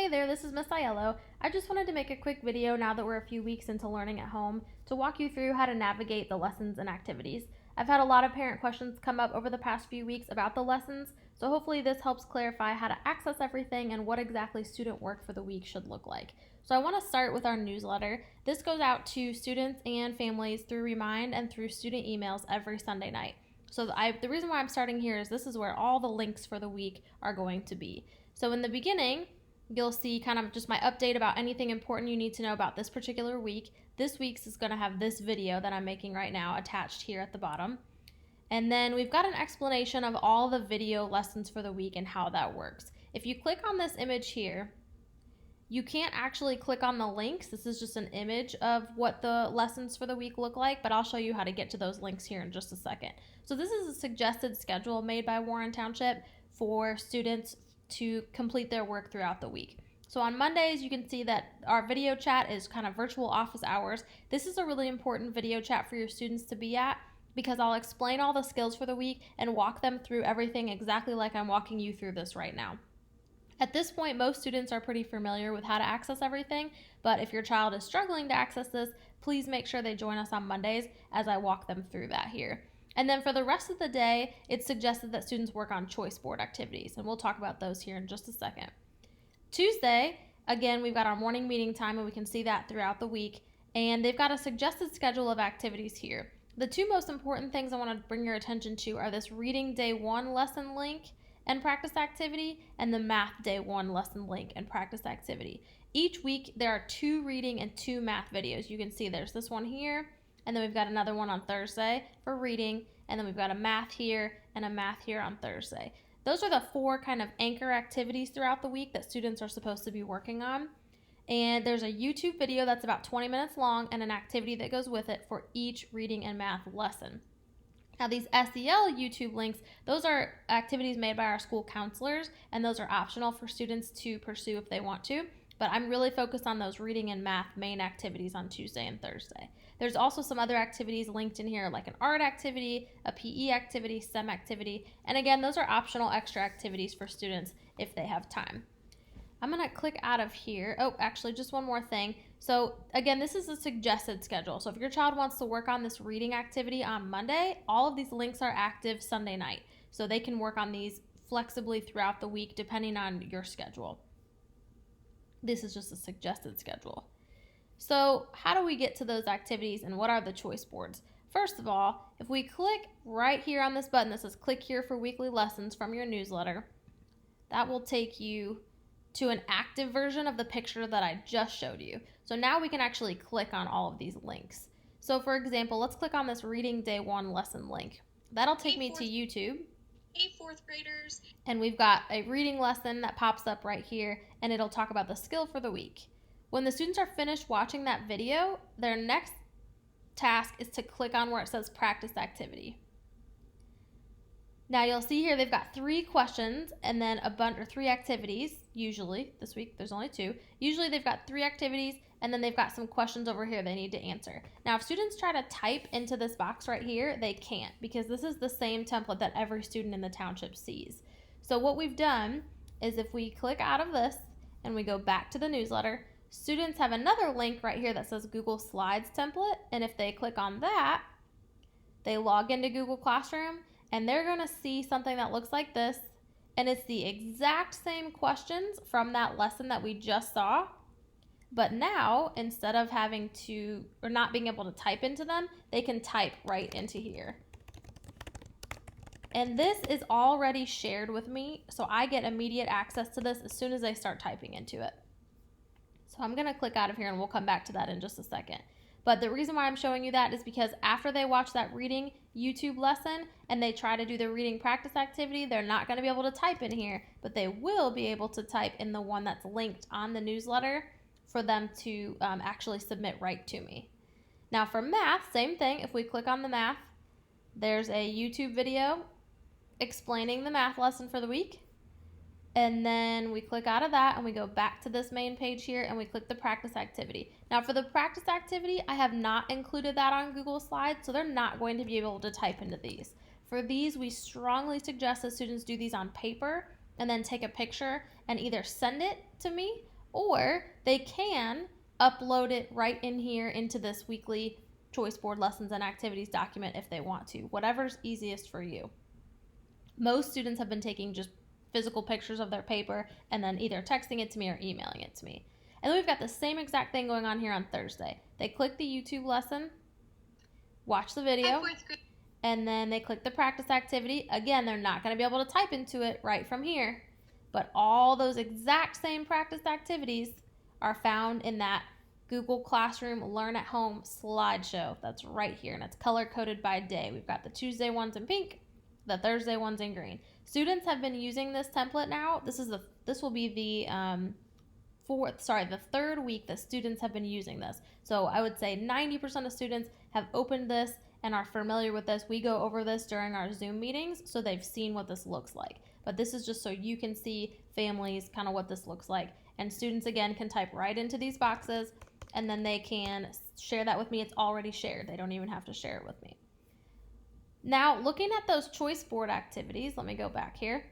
there, this is Miss Aiello. I just wanted to make a quick video now that we're a few weeks into learning at home to walk you through how to navigate the lessons and activities. I've had a lot of parent questions come up over the past few weeks about the lessons, so hopefully this helps clarify how to access everything and what exactly student work for the week should look like. So I want to start with our newsletter. This goes out to students and families through Remind and through student emails every Sunday night. So the reason why I'm starting here is this is where all the links for the week are going to be. So in the beginning, you'll see kind of just my update about anything important you need to know about this particular week. This week's is going to have this video that I'm making right now attached here at the bottom. And then we've got an explanation of all the video lessons for the week and how that works. If you click on this image here, you can't actually click on the links. This is just an image of what the lessons for the week look like, but I'll show you how to get to those links here in just a second. So this is a suggested schedule made by Warren Township for students to complete their work throughout the week. So on Mondays, you can see that our video chat is kind of virtual office hours. This is a really important video chat for your students to be at because I'll explain all the skills for the week and walk them through everything exactly like I'm walking you through this right now. At this point, most students are pretty familiar with how to access everything, but if your child is struggling to access this, please make sure they join us on Mondays as I walk them through that here. And then for the rest of the day, it's suggested that students work on choice board activities, and we'll talk about those here in just a second. Tuesday, again, we've got our morning meeting time, and we can see that throughout the week, and they've got a suggested schedule of activities here. The two most important things I want to bring your attention to are this Reading Day 1 lesson link and practice activity, and the Math Day 1 lesson link and practice activity. Each week, there are 2 reading and 2 math videos. You can see there's this one here, and then we've got another one on Thursday for reading, and then we've got a math here and a math here on Thursday. Those are the 4 kind of anchor activities throughout the week that students are supposed to be working on. And there's a YouTube video that's about 20 minutes long and an activity that goes with it for each reading and math lesson. Now these SEL YouTube links, those are activities made by our school counselors, and those are optional for students to pursue if they want to. But I'm really focused on those reading and math main activities on Tuesday and Thursday. There's also some other activities linked in here, like an art activity, a PE activity, STEM activity, and again, those are optional extra activities for students if they have time. I'm gonna click out of here. Oh, actually, just one more thing. So again, this is a suggested schedule. So if your child wants to work on this reading activity on Monday, all of these links are active Sunday night. So they can work on these flexibly throughout the week depending on your schedule. This is just a suggested schedule. So how do we get to those activities and what are the choice boards? First of all, if we click right here on this button that says click here for weekly lessons from your newsletter, that will take you to an active version of the picture that I just showed you. So now we can actually click on all of these links. So for example, let's click on this Reading Day 1 lesson link. That'll take me to YouTube. Hey, 4th graders. And we've got a reading lesson that pops up right here, and it'll talk about the skill for the week. When the students are finished watching that video, their next task is to click on where it says practice activity. Now you'll see here they've got 3 questions and then a bunch or 3 activities. Usually, this week there's only 2. Usually they've got 3 activities and then they've got some questions over here they need to answer. Now if students try to type into this box right here, they can't because this is the same template that every student in the township sees. So what we've done is if we click out of this and we go back to the newsletter, students have another link right here that says Google Slides template, and if they click on that, they log into Google Classroom and they're going to see something that looks like this, and it's the exact same questions from that lesson that we just saw, but now instead of having to or not being able to type into them, they can type right into here. And this is already shared with me, so I get immediate access to this as soon as they start typing into it. So I'm going to click out of here and we'll come back to that in just a second. But the reason why I'm showing you that is because after they watch that reading YouTube lesson and they try to do the reading practice activity, they're not going to be able to type in here, but they will be able to type in the one that's linked on the newsletter for them to actually submit right to me. Now for math, same thing. If we click on the math, there's a YouTube video explaining the math lesson for the week. And then we click out of that and we go back to this main page here and we click the practice activity. Now for the practice activity, I have not included that on Google Slides, so they're not going to be able to type into these. For these, we strongly suggest that students do these on paper and then take a picture and either send it to me or they can upload it right in here into this weekly choice board lessons and activities document if they want to, whatever's easiest for you. Most students have been taking just physical pictures of their paper and then either texting it to me or emailing it to me. And then we've got the same exact thing going on here on Thursday. They click the YouTube lesson, watch the video, and then they click the practice activity. Again, they're not going to be able to type into it right from here, but all those exact same practice activities are found in that Google Classroom Learn at Home slideshow. That's right here, and it's color-coded by day. We've got the Tuesday ones in pink, the Thursday ones in green. Students have been using this template now. This will be the third week that students have been using this. So I would say 90% of students have opened this and are familiar with this. We go over this during our Zoom meetings, so they've seen what this looks like. But this is just so you can see families kind of what this looks like. And students, again, can type right into these boxes, and then they can share that with me. It's already shared. They don't even have to share it with me. Now, looking at those choice board activities, let me go back here.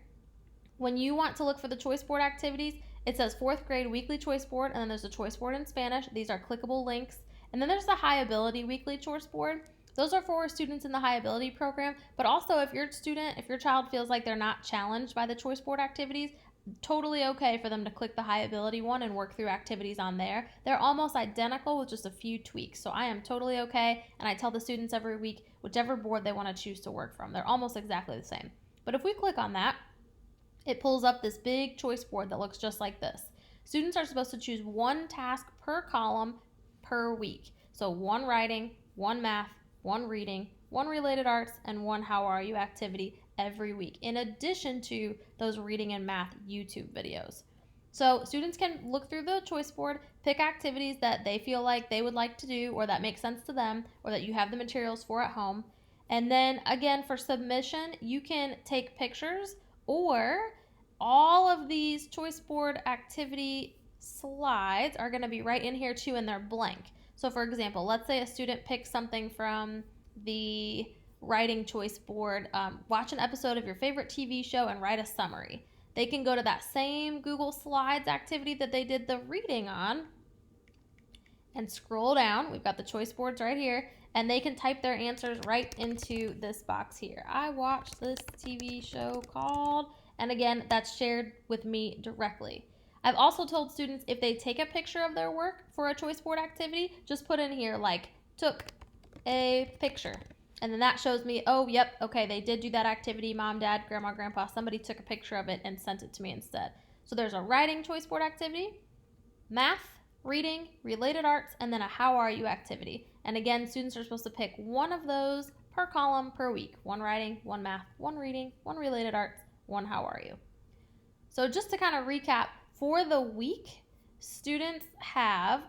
When you want to look for the choice board activities, it says 4th grade weekly choice board, and then there's a choice board in Spanish. These are clickable links. And then there's the high ability weekly choice board. Those are for students in the high ability program, but also if your child feels like they're not challenged by the choice board activities, totally okay for them to click the high ability one and work through activities on there. They're almost identical with just a few tweaks, so I am totally okay, and I tell the students every week whichever board they want to choose to work from. They're almost exactly the same. But if we click on that, it pulls up this big choice board that looks just like this. Students are supposed to choose one task per column per week. So one writing, one math, one reading, one related arts, and one how are you activity every week, in addition to those reading and math YouTube videos. So students can look through the choice board, pick activities that they feel like they would like to do or that make sense to them or that you have the materials for at home. And then again, for submission, you can take pictures, or all of these choice board activity slides are going to be right in here too, and they're blank. So for example, let's say a student picks something from the writing choice board, watch an episode of your favorite TV show and write a summary. They can go to that same Google Slides activity that they did the reading on and scroll down. We've got the choice boards right here, and they can type their answers right into this box here. I watched this TV show called, and again, that's shared with me directly. I've also told students if they take a picture of their work for a choice board activity, just put in here like took a picture. And then that shows me, oh, yep, okay, they did do that activity. Mom, dad, grandma, grandpa, somebody took a picture of it and sent it to me instead. So there's a writing choice board activity, math, reading, related arts, and then a how are you activity. And again, students are supposed to pick one of those per column per week. One writing, one math, one reading, one related arts, one how are you. So just to kind of recap, for the week, students have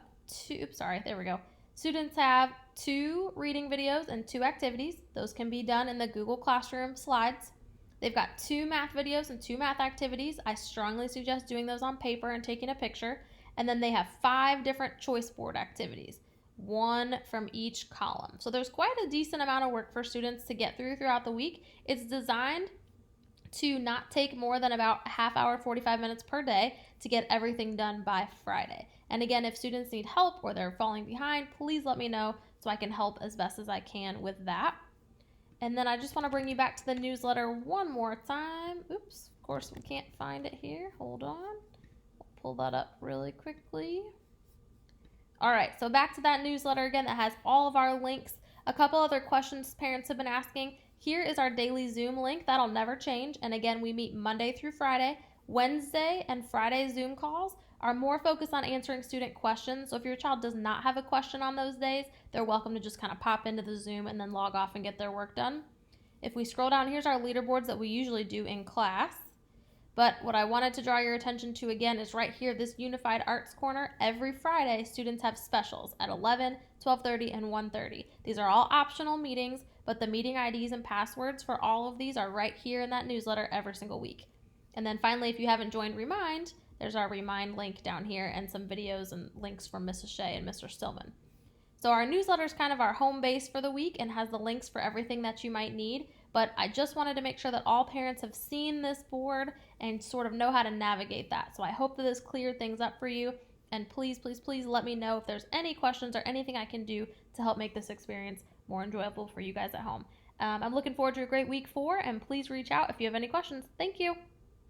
Students have 2 reading videos and 2 activities. Those can be done in the Google Classroom slides. They've got 2 math videos and 2 math activities. I strongly suggest doing those on paper and taking a picture. And then they have 5 different choice board activities, 1 from each column. So there's quite a decent amount of work for students to get throughout the week. It's designed to not take more than about a half hour, 45 minutes per day to get everything done by Friday. And again, if students need help or they're falling behind, please let me know so I can help as best as I can with that. And then I just want to bring you back to the newsletter one more time. Oops, of course we can't find it here. Hold on. I'll pull that up really quickly. All right, so back to that newsletter again that has all of our links. A couple other questions parents have been asking. Here is our daily Zoom link. That'll never change. And again, we meet Monday through Friday. Wednesday and Friday Zoom calls are more focused on answering student questions. So if your child does not have a question on those days, they're welcome to just kind of pop into the Zoom and then log off and get their work done. If we scroll down, here's our leaderboards that we usually do in class. But what I wanted to draw your attention to again is right here, this Unified Arts Corner. Every Friday, students have specials at 11, 12:30, and 1:30. These are all optional meetings, but the meeting IDs and passwords for all of these are right here in that newsletter every single week. And then finally, if you haven't joined Remind, there's our Remind link down here and some videos and links from Mrs. Shea and Mr. Stillman. So our newsletter is kind of our home base for the week and has the links for everything that you might need. but I just wanted to make sure that all parents have seen this board and sort of know how to navigate that. So I hope that this cleared things up for you. And please, please, please let me know if there's any questions or anything I can do to help make this experience more enjoyable for you guys at home. I'm looking forward to a great week 4, and please reach out if you have any questions. Thank you.